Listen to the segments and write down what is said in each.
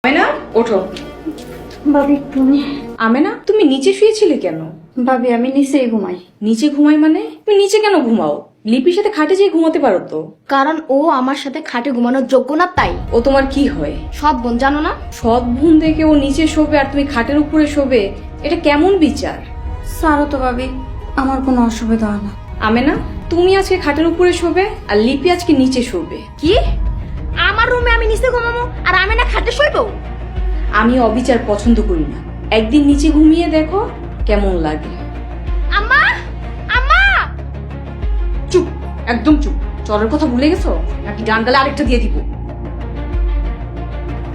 আমেনা, ওঠো। ভাবি তুমি আমেনা, তুমি নিচে শুয়েছিলে কেন? ভাবি আমি নিচেই ঘুমাই। নিচে ঘুমাই মানে? তুমি নিচে কেন ঘুমাও? লিপির সাথে খাটে যেয়ে ঘুমাতে পারো তো। কারণ ও আমার সাথে খাটে ঘুমানোর যোগ্য না, তাই। ও তোমার কি হয়? সৎ বোন, জানো না? সৎ বোন দেখে ও নিচে শোবে আর তুমি খাটের উপরে শোবে, এটা কেমন বিচার? সারো তো ভাবি, আমার কোনো অসুবিধা হয় না। আমেনা, তুমি আজকে খাটের উপরে শোবে আর লিপি আজকে নিচে শোবে। কি? আমার রুমে আমি নিচে ঘুমাবো আর আমি না খাটে শুইবো? আমি অবিচার পছন্দ করি না। একদিন নিচে ঘুমিয়ে দেখো কেমন লাগে। আম্মা, আম্মা! চুপ, একদম চুপ। চলের কথা ভুলে গেছো নাকি ডান গালে আরেকটা দিয়ে দিব?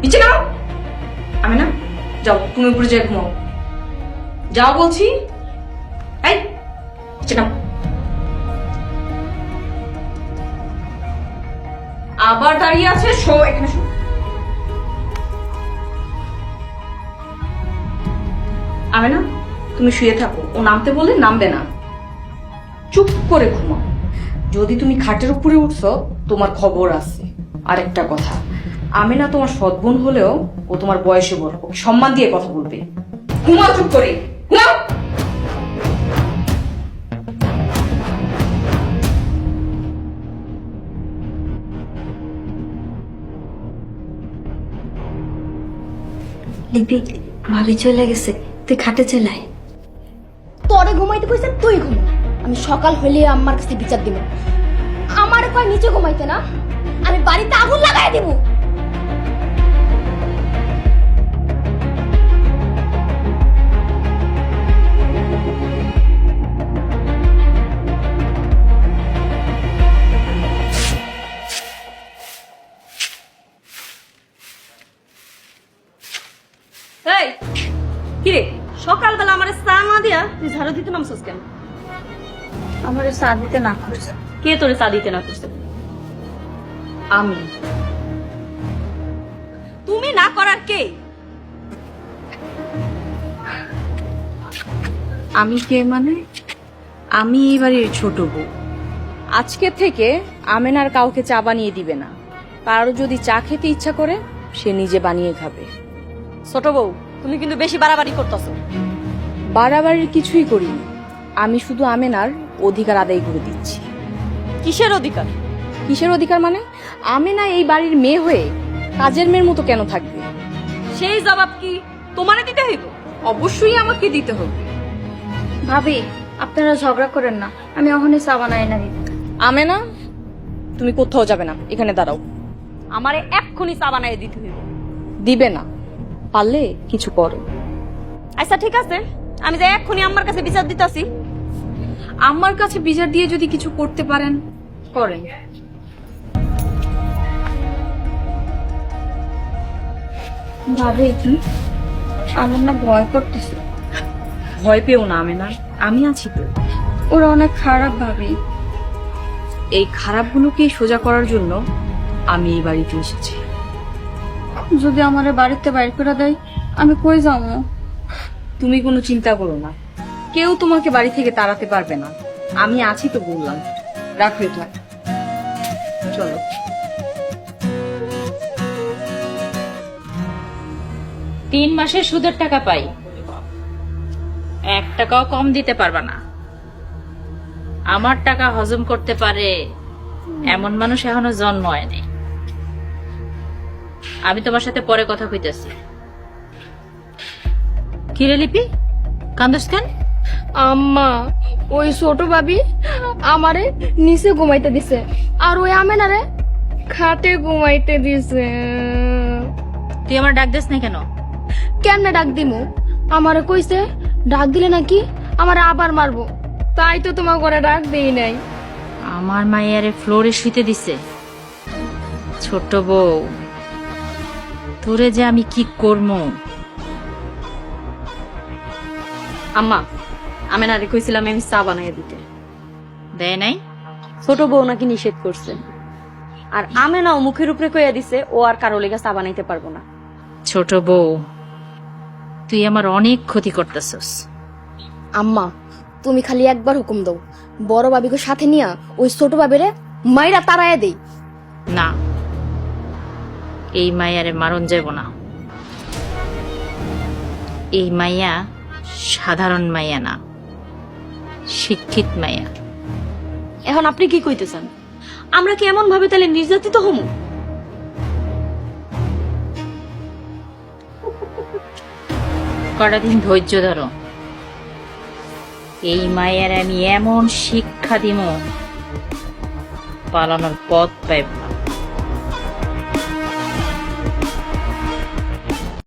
নিচে নাও। আমেনা, যাও তুমি উপরে যাই ঘুমাও। যাও বলছি। এই নিচে নাও। আবার দাঁড়িয়ে আছে, শো এখানে শো। আমেনা, তুমি শুয়ে থাকো, ও নামতে বললে নামবে না। চুপ করে ঘুমাও। যদি তুমি খাটের উপরে উঠছো তোমার খবর আছে। আরেকটা কথা, আমেনা তোমার সৎ বোন হলেও ও তোমার বয়সে বড়, ওকে সম্মান দিয়ে কথা বলবে। ঘুমাও চুপ করে, ঘুমাও। লিপি, ভাবি চলে গেছে, তুই খাটে চলে আয়। তোরে ঘুমাইতে কইছেন, তুই ঘুমা। আমি সকাল হইলে আমার কাছে বিচার দিব। আমারে কয় নিচে ঘুমাইতে না, আমি বাড়িতে আগুন লাগাই দিব। এই কিরে, সকালবেলা আমার চা না দিয়া তুই ঝাড়ু দিতে নামছিস কেন? আমার চা দিতে না করছে। কে তোরে চা দিতে না করছে? আমি। তুমি না করার কে? আমি কে মানে? আমি এই বাড়ির ছোট বউ। আজকে থেকে আমেনার কাউকে চা বানিয়ে দিবে না। কারো যদি চা খেতে ইচ্ছা করে সে নিজে বানিয়ে খাবে। ছোট বউ, তুমি কিন্তু বেশি বাড়াবাড়ি করতেছো। বাড়াবাড়ির কিছুই করিনি, আমি শুধু আমেনার অধিকার আদায় করে দিচ্ছি। কিসের অধিকার? কিসের অধিকার মানে? আমেনা এই বাড়ির মেয়ে হয়ে কাজের মেয়ের মতো কেন থাকবে? সেই জবাব কি তোমারে দিতে হইব? অবশ্যই আমাকে দিতে হবে। ভাবি আপনারা ঝগড়া করেন না, আমি ওখানে চা বানাই না দিই। আমেনা, তুমি কোথাও যাবে না, এখানে দাঁড়াও। আমারে এক্ষুনি চা বানাই দিতে হইব। দিবে না, পারলে কিছু করো। আচ্ছা ঠিক আছে, আমি যাই এক্ষুনি আমার কাছে বিচার দিতাছি। আমার কাছে বিচার দিয়ে যদি কিছু করতে পারেন করেন। ভাবি আমার না ভয় করতেছে। ভয় পেও না আমেনা, আমি আছি তো। ওরা অনেক খারাপ ভাবি। এই খারাপগুলোকে সোজা করার জন্য আমি এই বাড়িতে এসেছি। যদি আমার বাড়িতে বাইর করে দেয় আমি কই যাবো? তুমি কোনো চিন্তা করো না, কেউ তোমাকে বাড়ি থেকে তাড়াতে পারবে না। আমি আছি তো বললাম। রাখো এটা, চলো। 3 মাসের সুদের টাকা পাই, 1 টাকাও কম দিতে পারবা না। আমার টাকা হজম করতে পারে এমন মানুষ এখনো জন্ম হয়নি। আমি তোমার সাথে পরে কথা কইতেছি। কিরে লিপি, কান্দস কেন? আম্মা, ওই ছোট ভাবি আমারে নিচে ঘুমাইতে দিছে আর ওই আমেনারে খাটে ঘুমাইতে দিছে। তুই আমার ডাক দিস না কেন? কেমনে ডাক দিমু? আমারে কইছে ডাক দিলে নাকি আমারে আবার মারবো, তাই তো তোমার ঘরে ডাক দেই নাই। আমার মায়ের ফ্লোরে শুইতে দিছে। ছোট বউ, তোরে যে আমি কি করবো? আম্মা, আমি না কইছিলাম আমি চা বানাই দিতে। দেয় নাই? ছোট বউ নাকি নিষেধ করছে, আর আমেনাও মুখের উপরে কইয়া দিছে ও আর কারো লেগে চা বানাইতে পারবো না। ছোট বউ, তুই আমার অনেক ক্ষতি করতেছস। আম্মা, তুমি খালি একবার হুকুম দাও, বড় ভাবিকে সাথে নিয়া ওই ছোট ভাবিরে মাইরা তাড়াইয়া দেই। না, এই মায়ারে মারণ যাব না। এই মাইয়া সাধারণ মাইয়া না, শিক্ষিত মাইয়া। এখন আপনি কি কইতেছেন? আমরা কি এমন ভাবে তাহলে নির্যাতিত হমু? কটা দিন ধৈর্য ধরো, এই মায়ের আমি এমন শিক্ষা দিব পালানোর পথ পাইব না।